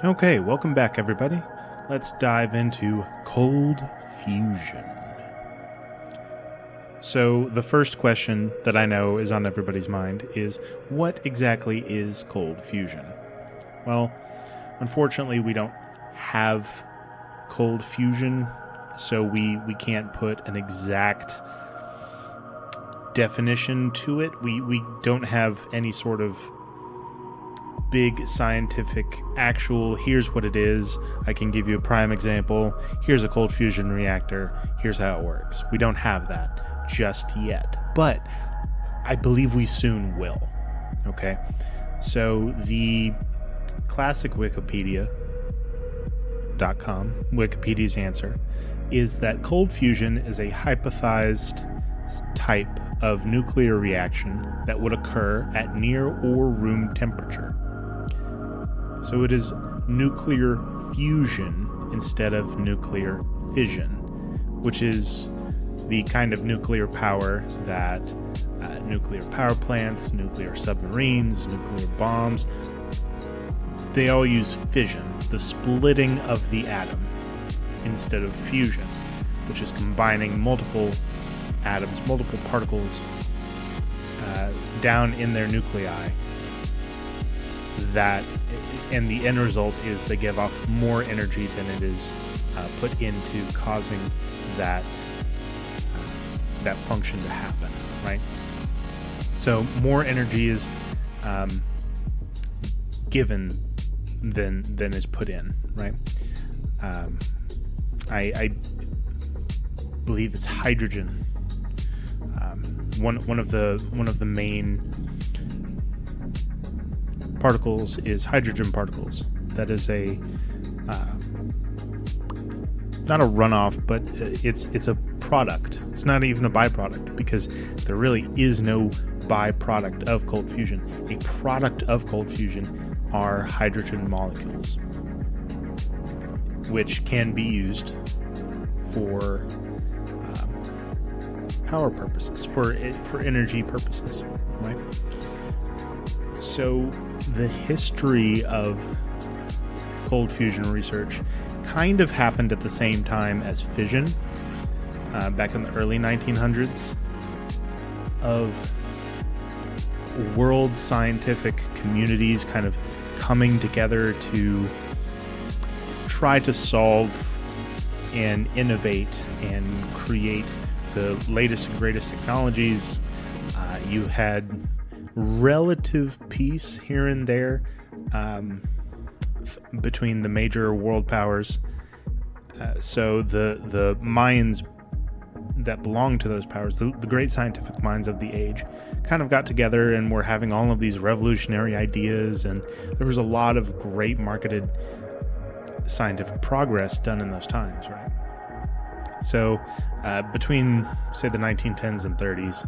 Okay, welcome back, everybody. Let's dive into cold fusion. So, the first question that I know is on everybody's mind is, what exactly is cold fusion? Well, unfortunately, we don't have cold fusion, so we can't put an exact definition to it. We don't have any sort of big scientific actual, here's what it is. I can give you a prime example. Here's a cold fusion reactor. Here's how it works. We don't have that just yet, but I believe we soon will. Okay, so the classic Wikipedia.com, Wikipedia's answer, is that cold fusion is a hypothesized type of nuclear reaction that would occur at near or room temperature. So it is nuclear fusion instead of nuclear fission, which is the kind of nuclear power that nuclear power plants, nuclear submarines, nuclear bombs, they all use fission, the splitting of the atom, instead of fusion, which is combining multiple atoms, multiple particles down in their nuclei. And the end result is they give off more energy than it is put into causing that function to happen, right? So more energy is given than is put in, right? I believe it's hydrogen. One of the main particles is hydrogen particles. That is a not a runoff, but it's a product. It's not even a byproduct, because there really is no byproduct of cold fusion. A product of cold fusion are hydrogen molecules, which can be used for power purposes, for energy purposes, right? So the history of cold fusion research kind of happened at the same time as fission, back in the early 1900s, of world scientific communities kind of coming together to try to solve and innovate and create the latest and greatest technologies. You had relative peace here and there between the major world powers. So the minds that belong to those powers, the great scientific minds of the age, kind of got together and were having all of these revolutionary ideas, and there was a lot of great marketed scientific progress done in those times, right? So between, say, the 1910s and 30s,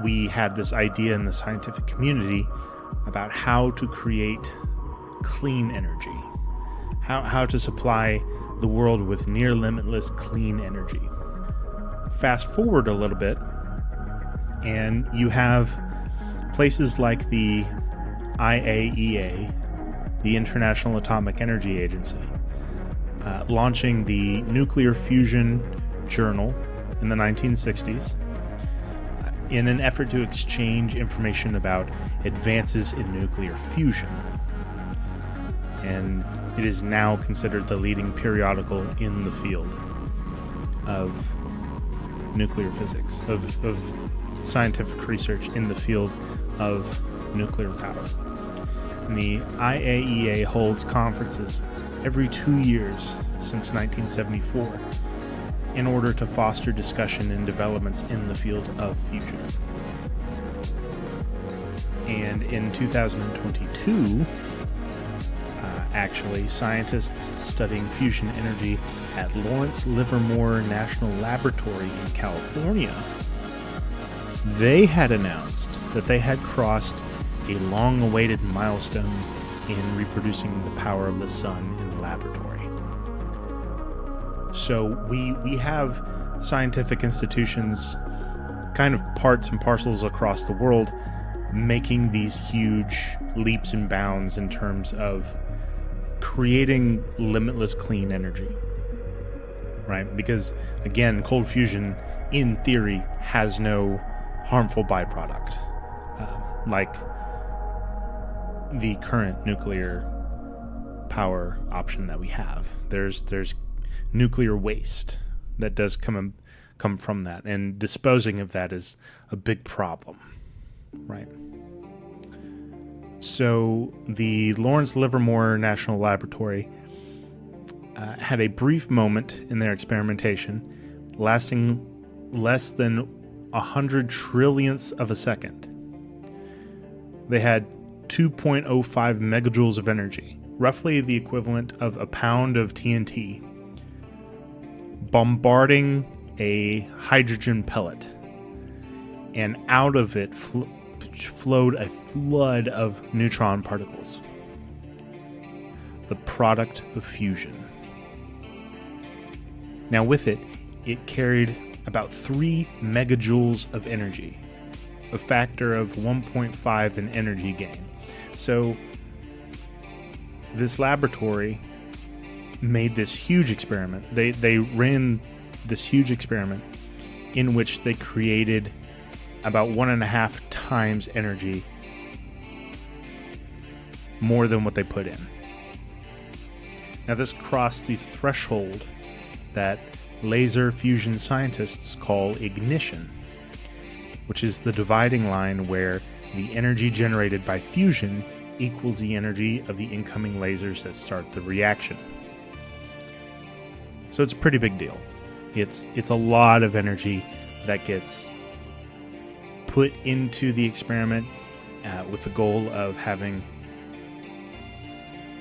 we had this idea in the scientific community about how to create clean energy, how to supply the world with near limitless clean energy. Fast forward a little bit, and you have places like the IAEA, the International Atomic Energy Agency, launching the Nuclear Fusion Journal in the 1960s in an effort to exchange information about advances in nuclear fusion. And it is now considered the leading periodical in the field of nuclear physics, of scientific research in the field of nuclear power. And the IAEA holds conferences every 2 years since 1974 in order to foster discussion and developments in the field of fusion. And in 2022, actually, scientists studying fusion energy at Lawrence Livermore National Laboratory in California, they had announced that they had crossed a long-awaited milestone in reproducing the power of the sun in the laboratory. So we have scientific institutions, kind of parts and parcels across the world, making these huge leaps and bounds in terms of creating limitless clean energy, right? Because, again, cold fusion, in theory, has no harmful byproduct, like the current nuclear power option that we have. There's nuclear waste that does come from that, and disposing of that is a big problem, right? So the Lawrence Livermore National Laboratory had a brief moment in their experimentation, lasting less than 100 trillionths of a second. They had 2.05 megajoules of energy, roughly the equivalent of a pound of TNT, bombarding a hydrogen pellet, and out of it flowed a flood of neutron particles, the product of fusion. Now with it, it carried about 3 megajoules of energy, a factor of 1.5 in energy gain. So this laboratory made this huge experiment. They ran this huge experiment in which they created about 1.5 times energy more than what they put in. Now this crossed the threshold that laser fusion scientists call ignition, which is the dividing line where the energy generated by fusion equals the energy of the incoming lasers that start the reaction. So it's a pretty big deal. It's a lot of energy that gets put into the experiment with the goal of having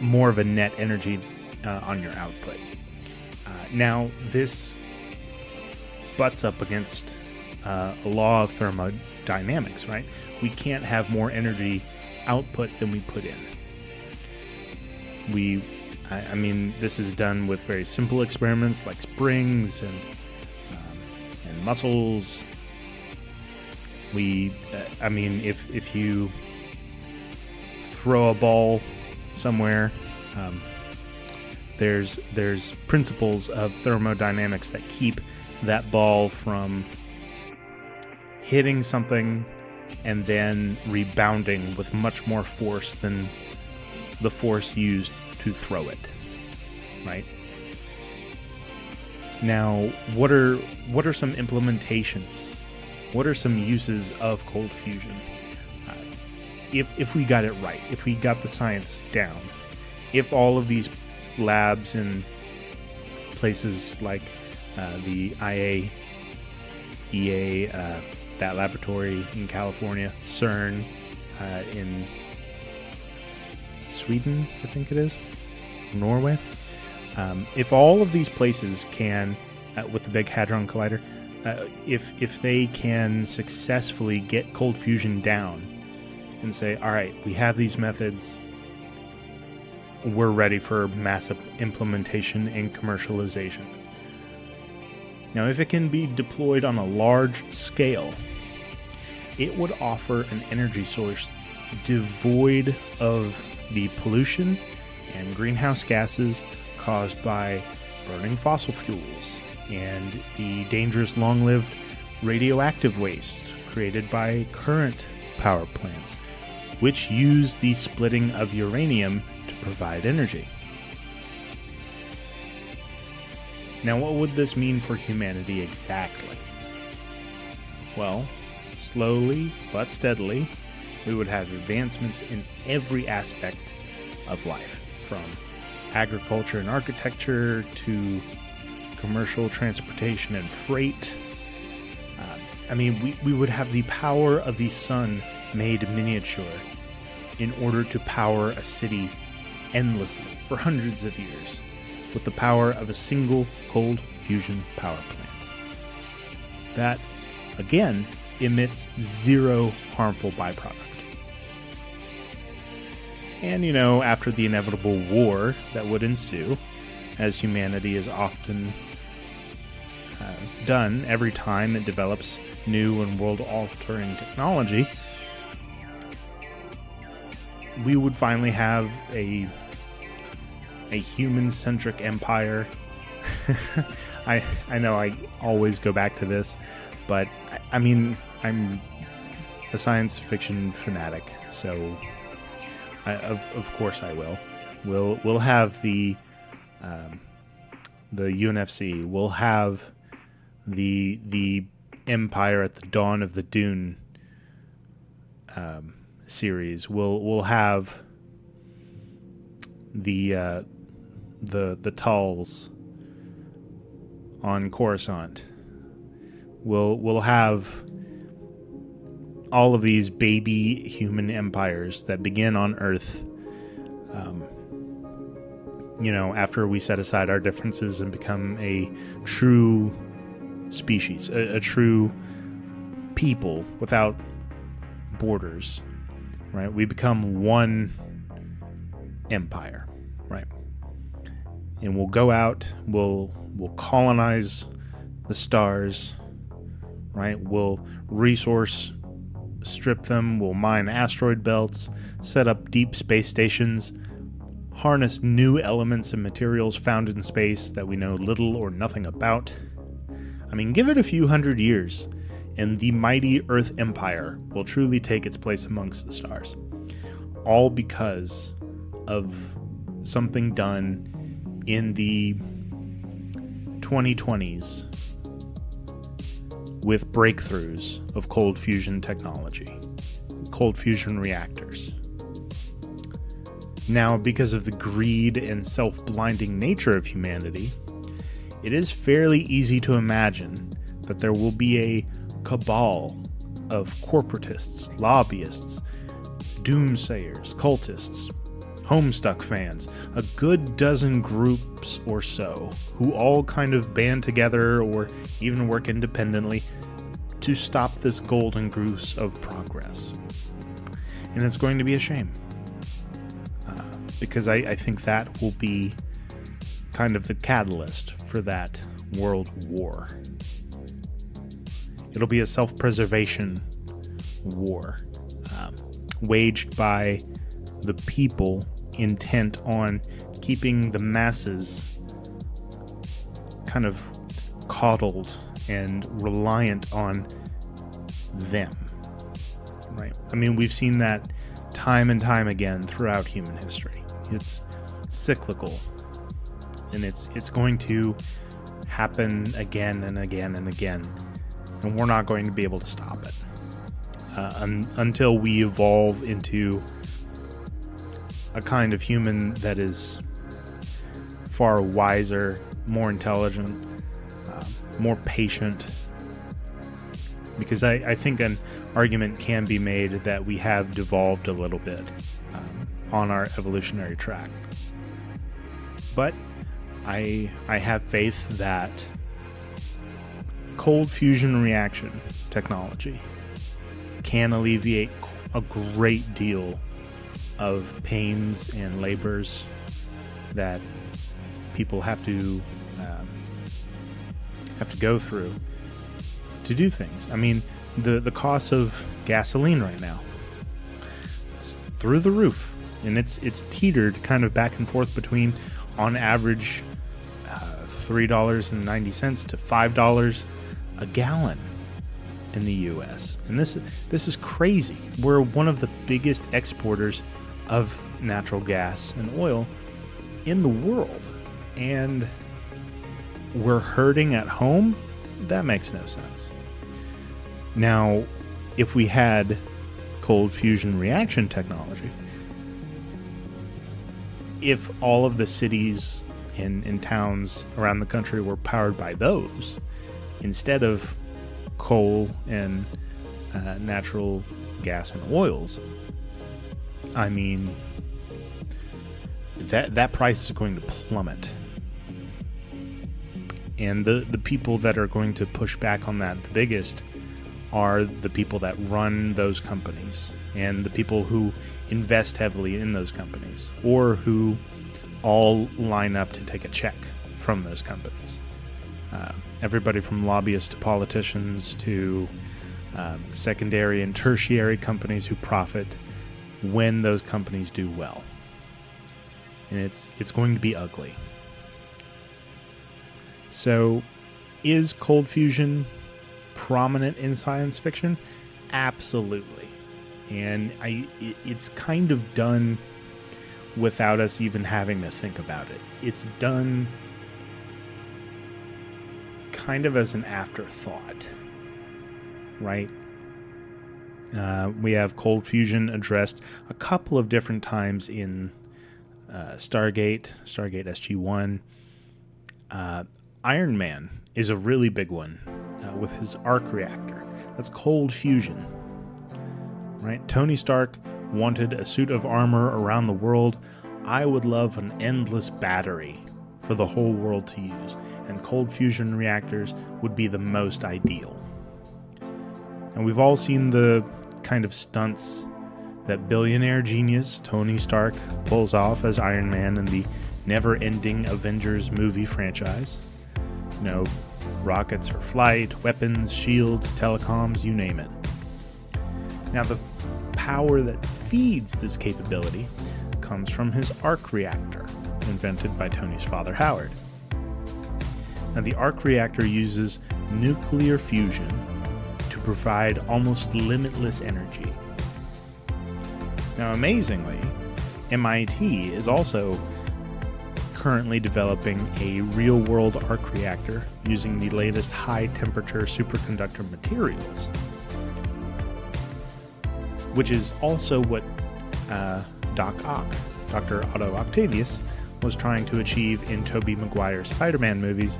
more of a net energy on your output. Now, this butts up against a law of thermodynamics, right? We can't have more energy output than we put in. I mean, this is done with very simple experiments like springs and muscles. I mean, if you throw a ball somewhere, there's principles of thermodynamics that keep that ball from hitting something and then rebounding with much more force than the force used to throw it, right? Now, what are some implementations? What are some uses of cold fusion? If we got it right, if we got the science down, if all of these labs in places like the IAEA, that laboratory in California, CERN in Sweden, I think it is, Norway. If all of these places can, with the Big Hadron Collider, if they can successfully get cold fusion down and say, all right, we have these methods, we're ready for massive implementation and commercialization. Now, if it can be deployed on a large scale, it would offer an energy source devoid of the pollution and greenhouse gases caused by burning fossil fuels and the dangerous long-lived radioactive waste created by current power plants, which use the splitting of uranium to provide energy. Now, what would this mean for humanity exactly? Well, slowly but steadily, we would have advancements in every aspect of life, from agriculture and architecture to commercial transportation and freight. We would have the power of the sun made miniature in order to power a city endlessly for hundreds of years with the power of a single cold fusion power plant. That, again, emits zero harmful byproduct. And, after the inevitable war that would ensue, as humanity is often done every time it develops new and world-altering technology, we would finally have a a human-centric empire. I know I always go back to this, but I mean, I'm a science fiction fanatic, so of course I will. We'll have the UNFC. We'll have the Empire at the dawn of the Dune series. We'll have the Tulls on Coruscant. We'll have all of these baby human empires that begin on Earth. After we set aside our differences and become a true species, a true people without borders, right? We become one empire, right? And we'll go out, we'll colonize the stars, right? We'll resource strip them, we'll mine asteroid belts, set up deep space stations, harness new elements and materials found in space that we know little or nothing about. I mean, give it a few hundred years, and the mighty Earth Empire will truly take its place amongst the stars. All because of something done in the 2020s with breakthroughs of cold fusion technology, cold fusion reactors. Now, because of the greed and self-blinding nature of humanity, it is fairly easy to imagine that there will be a cabal of corporatists, lobbyists, doomsayers, cultists, Homestuck fans, a good dozen groups or so, who all kind of band together or even work independently to stop this golden goose of progress. And it's going to be a shame. Because I think that will be kind of the catalyst for that world war. It'll be a self-preservation war waged by the people intent on keeping the masses kind of coddled and reliant on them. Right? I mean, we've seen that time and time again throughout human history. It's cyclical, and it's going to happen again and again and again, and we're not going to be able to stop it until we evolve into a kind of human that is far wiser, more intelligent, more patient. Because I think an argument can be made that we have devolved a little bit on our evolutionary track. But I have faith that cold fusion reaction technology can alleviate a great deal of pains and labors that people have to go through to do things. I mean, the cost of gasoline right now, it's through the roof. And it's teetered kind of back and forth between, on average, $3.90 to $5 a gallon in the U.S. And this is crazy. We're one of the biggest exporters of natural gas and oil in the world, and we're hurting at home. That makes no sense. Now, if we had cold fusion reaction technology, if all of the cities and towns around the country were powered by those, instead of coal and natural gas and oils, I mean, that price is going to plummet. And the people that are going to push back on that the biggest are the people that run those companies and the people who invest heavily in those companies, or who all line up to take a check from those companies. Everybody from lobbyists to politicians to secondary and tertiary companies who profit when those companies do well. and it's going to be ugly. So, is cold fusion prominent in science fiction? Absolutely. And it's kind of done without us even having to think about it. It's done kind of as an afterthought, right? We have cold fusion addressed a couple of different times in Stargate SG-1. Iron Man is a really big one with his arc reactor. That's cold fusion, right? Tony Stark wanted a suit of armor around the world. I would love an endless battery for the whole world to use, and cold fusion reactors would be the most ideal. And we've all seen the kind of stunts that billionaire genius Tony Stark pulls off as Iron Man in the never-ending Avengers movie franchise. You know, rockets for flight, weapons, shields, telecoms, you name it. Now, the power that feeds this capability comes from his arc reactor, invented by Tony's father, Howard. Now, the arc reactor uses nuclear fusion to provide almost limitless energy. Now, amazingly, MIT is also currently developing a real-world arc reactor using the latest high-temperature superconductor materials, which is also what Doc Ock, Dr. Otto Octavius, was trying to achieve in Tobey Maguire's Spider-Man movies,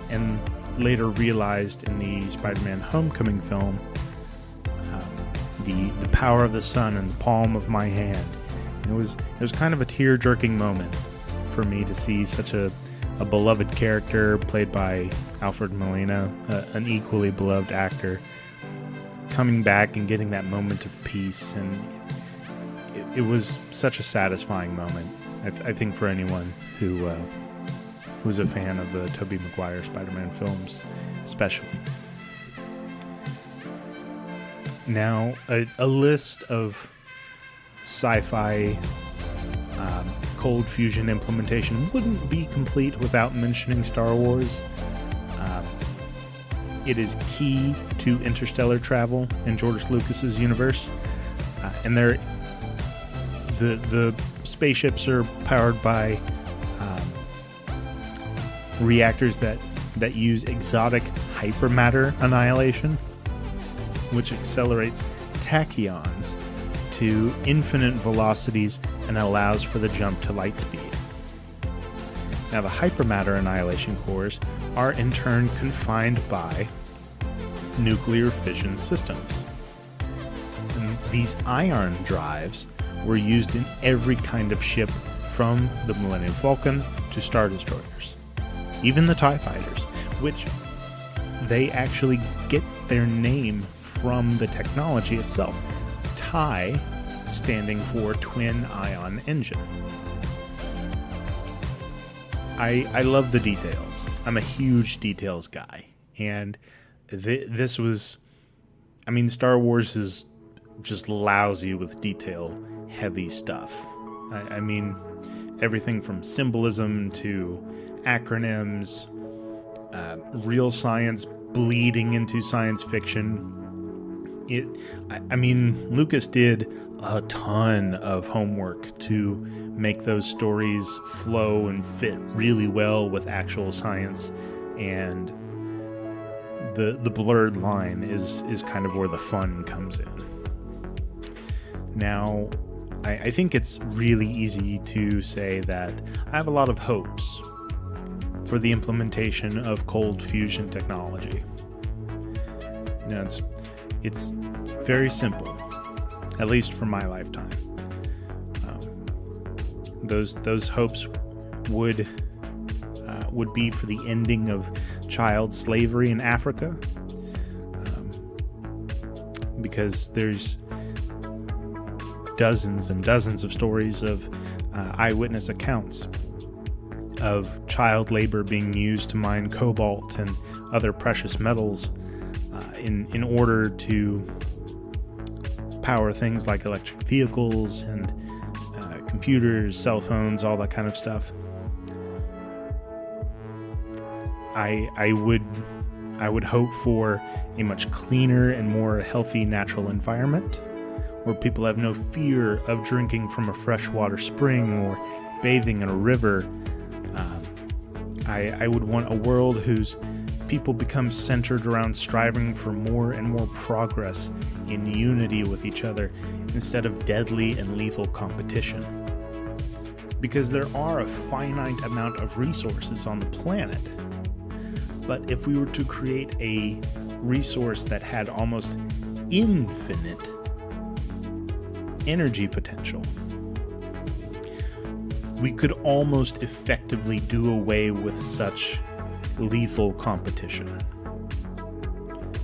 and later realized in the Spider-Man Homecoming film, the power of the sun in the palm of my hand. It was kind of a tear-jerking moment for me to see such a beloved character played by Alfred Molina, an equally beloved actor, coming back and getting that moment of peace, and it was such a satisfying moment, I think, for anyone who was a fan of the Tobey Maguire Spider-Man films, especially. Now, a list of sci-fi cold fusion implementation wouldn't be complete without mentioning Star Wars. It is key to interstellar travel in George Lucas's universe, and the spaceships are powered by reactors that use exotic hypermatter annihilation, which accelerates tachyons to infinite velocities and allows for the jump to light speed. Now, the hypermatter annihilation cores are in turn confined by nuclear fission systems. And these ion drives were used in every kind of ship, from the Millennium Falcon to Star Destroyers, even the TIE Fighters, which they actually get their name from the technology itself. TIE standing for Twin Ion Engine. I love the details. I'm a huge details guy, and this was, I mean, Star Wars is just lousy with detail-heavy stuff. I mean, everything from symbolism to acronyms, real science bleeding into science fiction. I mean, Lucas did a ton of homework to make those stories flow and fit really well with actual science, and the blurred line is kind of where the fun comes in. Now, I think it's really easy to say that I have a lot of hopes for the implementation of cold fusion technology. You know, it's very simple, at least for my lifetime. Those hopes would be for the ending of child slavery in Africa, because there's dozens and dozens of stories of eyewitness accounts of child labor being used to mine cobalt and other precious metals in order to power things like electric vehicles and computers, cell phones, all that kind of stuff. I would hope for a much cleaner and more healthy natural environment where people have no fear of drinking from a freshwater spring or bathing in a river. I would want a world whose people become centered around striving for more and more progress in unity with each other instead of deadly and lethal competition. Because there are a finite amount of resources on the planet. But if we were to create a resource that had almost infinite energy potential, we could almost effectively do away with such lethal competition.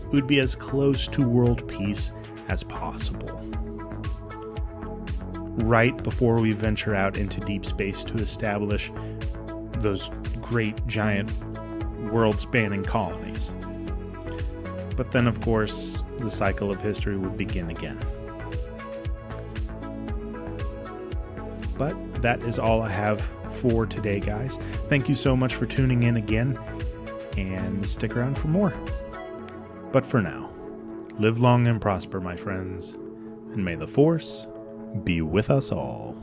It would be as close to world peace as possible. Right before we venture out into deep space to establish those great giant world-spanning colonies. But then, of course, the cycle of history would begin again. But that is all I have for today, guys. Thank you so much for tuning in again, and stick around for more. But for now, live long and prosper, my friends, and may the Force be with us all.